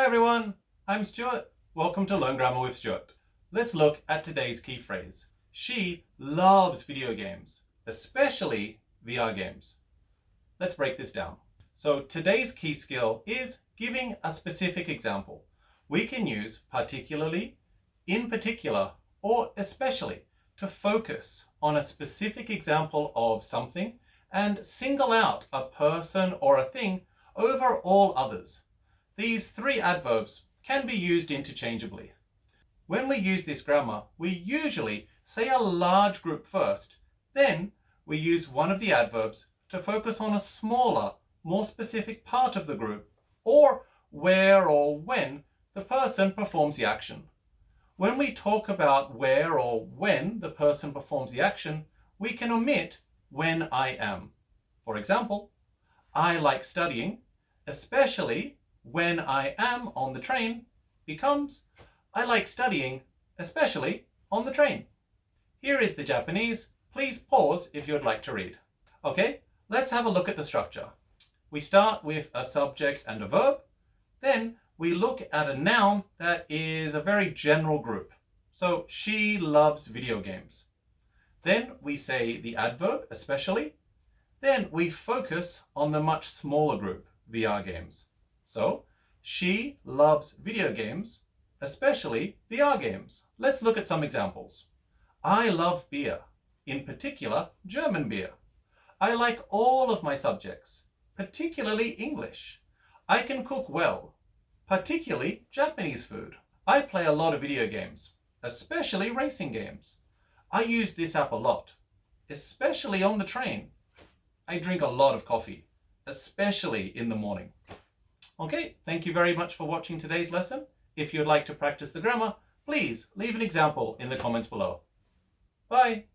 Hi everyone, I'm Stuart. Welcome to Learn Grammar with Stuart. Let's look at today's key phrase. She loves video games, especially VR games. Let's break this down. So today's key skill is giving a specific example. We can use particularly, in particular, or especially to focus on a specific example of something and single out a person or a thing over all others. These three adverbs can be used interchangeably. When we use this grammar, we usually say a large group first, then we use one of the adverbs to focus on a smaller, more specific part of the group, or where or when the person performs the action. When we talk about where or when the person performs the action, we can omit when I am. For example, I like studying, especially when I am on the train, becomes I like studying, especially on the train. Here is the Japanese. Please pause if you'd like to read. Okay, let's have a look at the structure. We start with a subject and a verb. Then we look at a noun that is a very general group. So she loves video games. Then we say the adverb, especially. Then we focus on the much smaller group, VR games. So, she loves video games, especially VR games. Let's look at some examples. I love beer, in particular German beer. I like all of my subjects, particularly English. I can cook well, particularly Japanese food. I play a lot of video games, especially racing games. I use this app a lot, especially on the train. I drink a lot of coffee, especially in the morning. Okay, thank you very much for watching today's lesson. If you'd like to practice the grammar, please leave an example in the comments below. Bye!